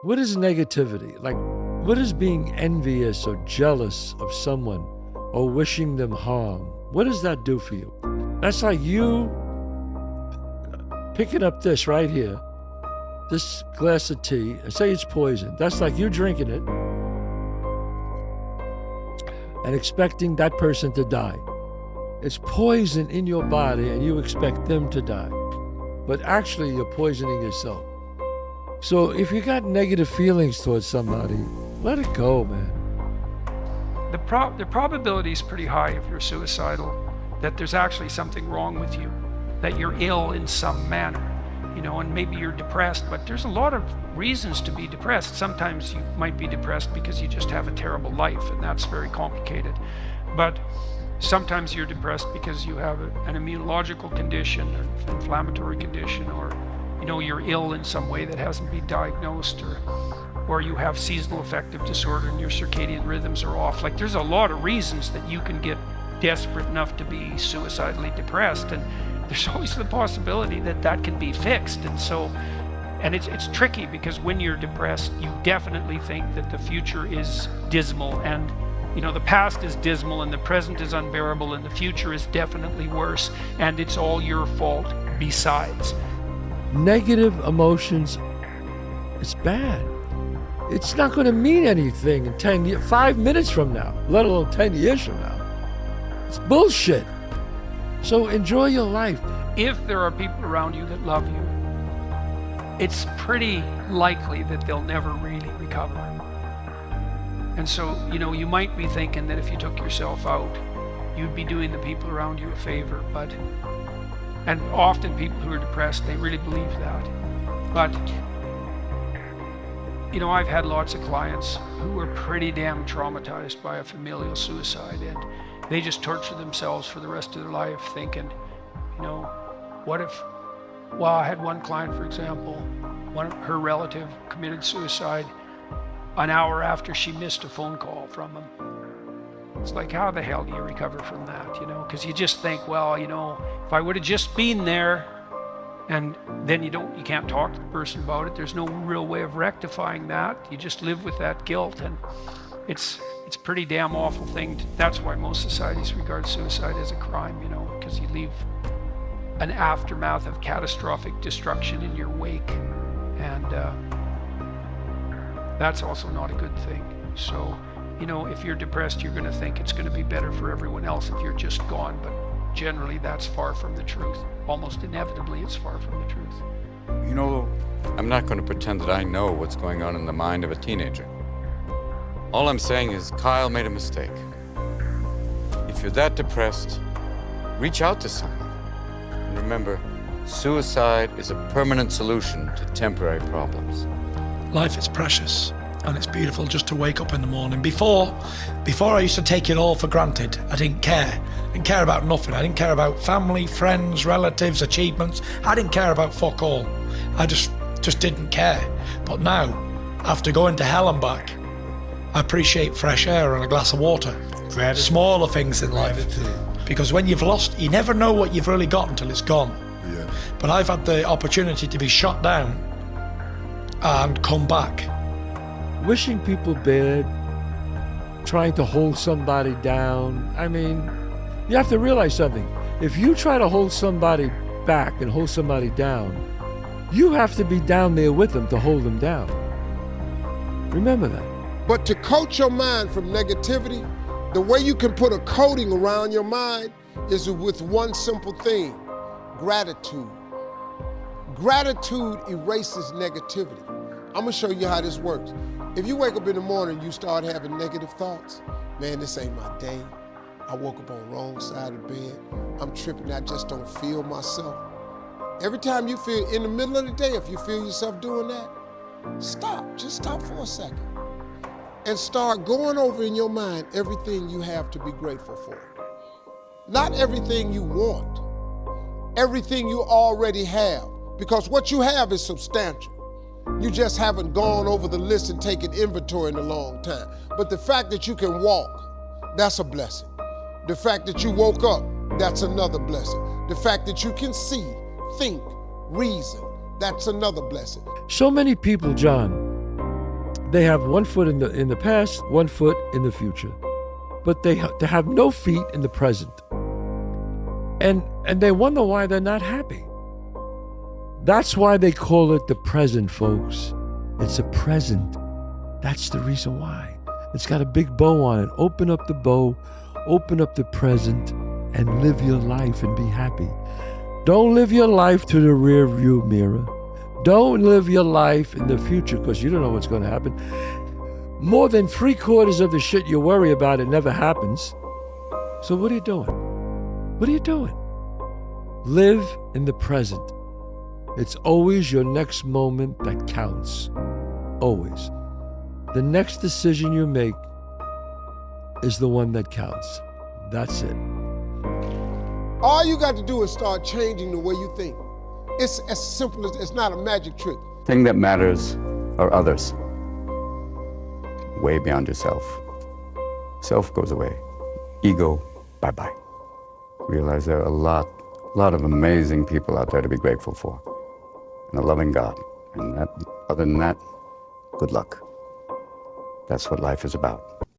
What is negativity? Like, what is being envious or jealous of someone or wishing them harm? What does that do for you? That's like you picking up this right here, this glass of tea, and say it's poison. That's like you drinking it and expecting that person to die. It's poison in your body and you expect them to die. But actually, you're poisoning yourself. So if you got negative feelings towards somebody, let it go, man. The probability is pretty high if you're suicidal that there's actually something wrong with you, that you're ill in some manner, and maybe you're depressed, but there's a lot of reasons to be depressed. Sometimes you might be depressed because you just have a terrible life, and that's very complicated. But sometimes you're depressed because you have an immunological condition, an inflammatory condition, or you're ill in some way that hasn't been diagnosed, or you have seasonal affective disorder and your circadian rhythms are off. Like, there's a lot of reasons that you can get desperate enough to be suicidally depressed, and there's always the possibility that that can be fixed. And it's tricky because when you're depressed, you definitely think that the future is dismal, and the past is dismal, and the present is unbearable, and the future is definitely worse, and it's all your fault besides. Negative emotions, it's bad. It's not going to mean anything in 10 years, 5 minutes from now, let alone 10 years from now. It's bullshit. So enjoy your life. If there are people around you that love you, it's pretty likely that they'll never really recover. And so, you might be thinking that if you took yourself out, you'd be doing the people around you a favor, and often people who are depressed, they really believe that. But, I've had lots of clients who were pretty damn traumatized by a familial suicide, and they just torture themselves for the rest of their life thinking, what if, I had one client, for example, her relative committed suicide an hour after she missed a phone call from him. It's like, how the hell do you recover from that, Because you just think, if I would have just been there, and then you can't talk to the person about it. There's no real way of rectifying that. You just live with that guilt, and it's a pretty damn awful thing. That's why most societies regard suicide as a crime, because you leave an aftermath of catastrophic destruction in your wake, and that's also not a good thing. So, if you're depressed, you're going to think it's going to be better for everyone else if you're just gone, but generally that's far from the truth. Almost inevitably, it's far from the truth. I'm not going to pretend that I know what's going on in the mind of a teenager. All I'm saying is Kyle made a mistake. If you're that depressed, reach out to someone. And remember, suicide is a permanent solution to temporary problems. Life is precious, and it's beautiful just to wake up in the morning. Before I used to take it all for granted. I didn't care. I didn't care about nothing. I didn't care about family, friends, relatives, achievements. I didn't care about fuck all. I just didn't care. But now, after going to hell and back, I appreciate fresh air and a glass of water. Gratitude. Smaller things in life. Gratitude. Because when you've lost, you never know what you've really got until it's gone. Yeah. But I've had the opportunity to be shot down and come back. Wishing people bad, trying to hold somebody down. I mean, you have to realize something. If you try to hold somebody back and hold somebody down, you have to be down there with them to hold them down. Remember that. But to coat your mind from negativity, the way you can put a coating around your mind is with one simple thing: gratitude. Gratitude erases negativity. I'm gonna show you how this works. If you wake up in the morning, you start having negative thoughts. Man, this ain't my day. I woke up on the wrong side of the bed. I'm tripping, I just don't feel myself. Every time you feel, in the middle of the day, if you feel yourself doing that, stop, just stop for a second. And start going over in your mind everything you have to be grateful for. Not everything you want, everything you already have, because what you have is substantial. You just haven't gone over the list and taken inventory in a long time. But the fact that you can walk, that's a blessing. The fact that you woke up, that's another blessing. The fact that you can see, think, reason, that's another blessing. So many people, John, They have one foot in the past, one foot in the future, but they have no feet in the present, and they wonder why they're not happy. That's why they call it the present, folks. It's a present. That's the reason why. It's got a big bow on it. Open up the bow, open up the present, and live your life and be happy. Don't live your life to the rear view mirror. Don't live your life in the future, because you don't know what's going to happen. More than 3/4 of the shit you worry about, it never happens. So what are you doing? What are you doing? Live in the present. It's always your next moment that counts. Always. The next decision you make is the one that counts. That's it. All you got to do is start changing the way you think. It's as simple as, it's not a magic trick. Thing that matters are others. Way beyond yourself. Self goes away. Ego, bye-bye. Realize there are a lot of amazing people out there to be grateful for. And a loving God. And other than that, good luck. That's what life is about.